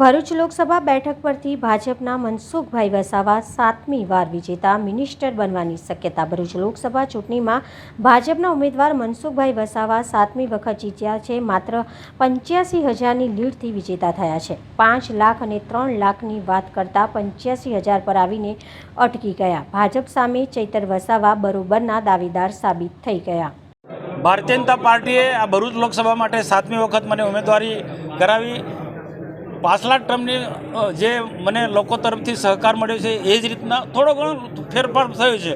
ભરૂચ લોકસભા બેઠક પરથી ભાજપના મનસુખભાઈ વસાવા 7મી વાર વિજેતા મિનિસ્ટર બનવાની શક્યતા। ભરૂચ લોકસભા ચૂંટણીમાં ભાજપના ઉમેદવાર મનસુખભાઈ વસાવા 7મી વખત જીત્યા છે। માત્ર 85,000ની લીડથી વિજેતા થયા છે। 5 લાખ અને 3 લાખની વાત કરતા 85,000 પર આવીને અટકી ગયા। ભાજપ સામે ચૈતર વસાવા બરોબરના દાવેદાર સાબિત થઈ ગયા। ભારતીય જનતા પાર્ટીએ આ ભરૂચ લોકસભા માટે 7મી વખત મને ઉમેદવારી કરાવી। પાછલા ટર્મની જે મને લોકો તરફથી સહકાર મળ્યો છે એ જ રીતના થોડો ઘણો ફેરફાર થયો છે,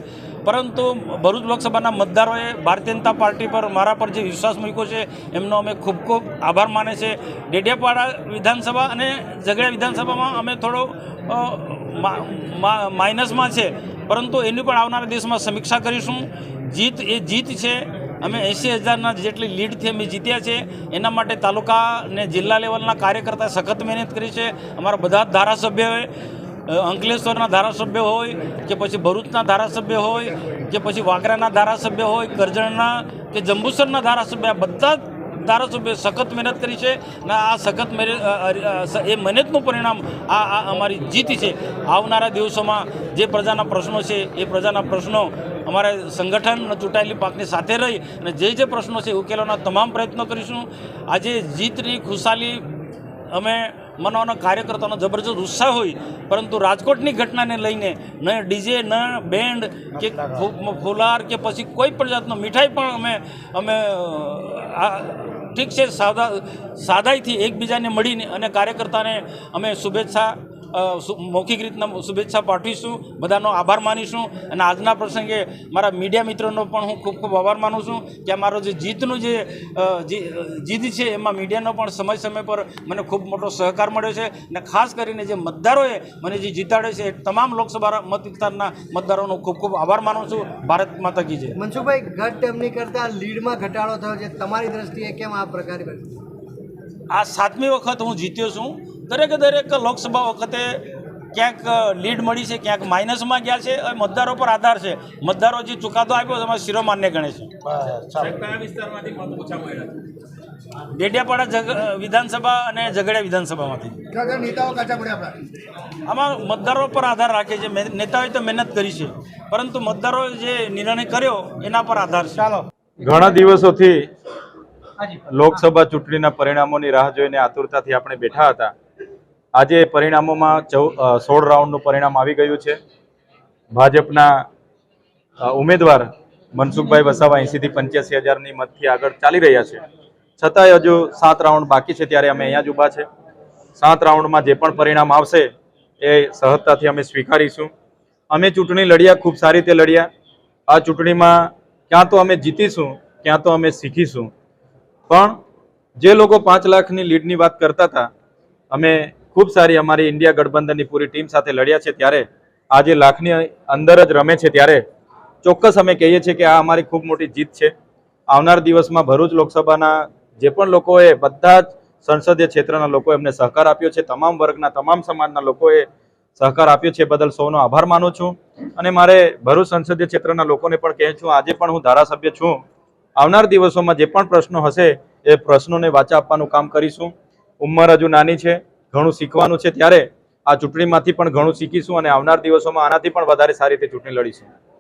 પરંતુ ભરૂચ લોકસભાના મતદારોએ ભારતીય જનતા પાર્ટી પર મારા પર જે વિશ્વાસ મૂક્યો છે એમનો અમે ખૂબ ખૂબ આભાર માને છે। ડેડિયાપાડા વિધાનસભા અને ઝઘડિયા વિધાનસભામાં અમે થોડો માઇનસમાં છે, પરંતુ એની પણ આવનારા દિવસમાં સમીક્ષા કરીશું। જીત એ જીત છે। અમે 80,000ના જેટલી લીડથી અમે જીત્યા છે। એના માટે તાલુકા અને જિલ્લા લેવલના કાર્યકર્તા સખત મહેનત કરી છે। અમારા બધા જ ધારાસભ્યોએ, અંકલેશ્વરના ધારાસભ્ય હોય કે પછી ભરૂચના ધારાસભ્ય હોય કે પછી વાગરાના ધારાસભ્ય હોય, કરજણના કે જંબુસરના ધારાસભ્ય, આ બધા જ ધારાસભ્યોએ સખત મહેનત કરી છે અને આ સખત એ મહેનતનું પરિણામ આ અમારી જીત છે। આવનારા દિવસોમાં જે પ્રજાના પ્રશ્નો છે એ પ્રજાના પ્રશ્નો અમારે સંગઠન ચૂંટાયેલી પાકની સાથે રહી અને જે પ્રશ્નો છે ઉકેલવાના તમામ પ્રયત્નો કરીશું। આજે જીતની ખુશાલી અમે મનાવવાના કાર્યકર્તાઓનો જબરજસ્ત ઉત્સાહ હોય, પરંતુ રાજકોટની ઘટનાને લઈને ન ડીજે ન બેન્ડ કે ફુલાર કે પછી કોઈ પણ જાતનો મીઠાઈ પણ અમે ઠીક છે સાદાઈથી એકબીજાને મળીને અને કાર્યકર્તાને અમે શુભેચ્છા મૌખિક રીતના શુભેચ્છા પાઠવીશું, બધાનો આભાર માનીશું। અને આજના પ્રસંગે મારા મીડિયા મિત્રોનો પણ હું ખૂબ ખૂબ આભાર માનું છું કે અમારો જે જીતનું જે જીદ છે એમાં મીડિયાનો પણ સમય પર મને ખૂબ મોટો સહકાર મળ્યો છે અને ખાસ કરીને જે મતદારોએ મને જે જીતાડ્યો છે એ તમામ લોકસભા મત વિસ્તારના મતદારોનો ખૂબ ખૂબ આભાર માનું છું। ભારત માતા કી જય। મનસુખભાઈ, ગત ટાઈમની કરતાં લીડમાં ઘટાડો થયો છે, તમારી દ્રષ્ટિએ કેમ આ પ્રકારે બન્યું? આ 7મી વખત હું જીત્યો છું। દરેક લોકસભા વખતે ક્યાંક લીડ મળી છે, ક્યાંક માઇનસમાં ગયા છે। મતદારો પર આધાર છે। મતદારો જે ચુકાદો આપ્યો એમાં શિરોમાન્ય ગણે છે। ડેડિયાપાડા વિધાનસભા અને ઝઘડિયા વિધાનસભામાંથી આમાં મતદારો પર આધાર રાખે છે। નેતાઓએ તો મહેનત કરી છે, પરંતુ મતદારોએ જે નિર્ણય કર્યો એના પર આધાર છે। ઘણા દિવસોથી લોકસભા ચૂંટણીના પરિણામોની રાહ જોઈને આતુરતાથી આપણે બેઠા હતા। આજે પરિણામોમાં 16 રાઉન્ડનું પરિણામ આવી ગયું છે। ભાજપના ઉમેદવાર મનસુખભાઈ વસાવા 80થી 85,000ની મતથી આગળ ચાલી રહ્યા છે, છતાંય હજુ 7 રાઉન્ડ બાકી છે, ત્યારે અમે અહીંયા જ ઊભા છે। 7 રાઉન્ડમાં જે પણ પરિણામ આવશે એ સહજતાથી અમે સ્વીકારીશું। અમે ચૂંટણી લડ્યા, ખૂબ સારી રીતે લડ્યા। આ ચૂંટણીમાં ક્યાં તો અમે જીતીશું, ક્યાં તો અમે શીખીશું। પણ જે લોકો 5 લાખની લીડની વાત કરતા હતા, અમે ખૂબ સારી અમારી ઇન્ડિયા ગઠબંધનની પૂરી ટીમ સાથે લડ્યા છે, ત્યારે આજે લાખની અંદર જ રમે છે, ત્યારે ચોક્કસ અમે કહીએ છીએ કે આ અમારી ખૂબ મોટી જીત છે। આવનાર દિવસમાં ભરૂચ લોકસભાના જે પણ લોકોએ, બધા જ સંસદીય ક્ષેત્રના લોકો એમને સહકાર આપ્યો છે, તમામ વર્ગના, તમામ સમાજના લોકોએ સહકાર આપ્યો છે, બદલ સૌનો આભાર માનું છું। અને મારે ભરૂચ સંસદીય ક્ષેત્રના લોકોને પણ કહું છું, આજે પણ હું ધારાસભ્ય છું, આવનાર દિવસોમાં જે પણ પ્રશ્નો હશે એ પ્રશ્નોને વાચા આપવાનું કામ કરીશું। ઉંમર હજુ નાની છે, ઘણું શીખવાનું છે, ત્યારે આ ચૂંટણીમાંથી પણ ઘણું શીખીશું અને આવનાર દિવસોમાં આનાથી પણ વધારે સારી રીતે ચૂંટણી લડીશું।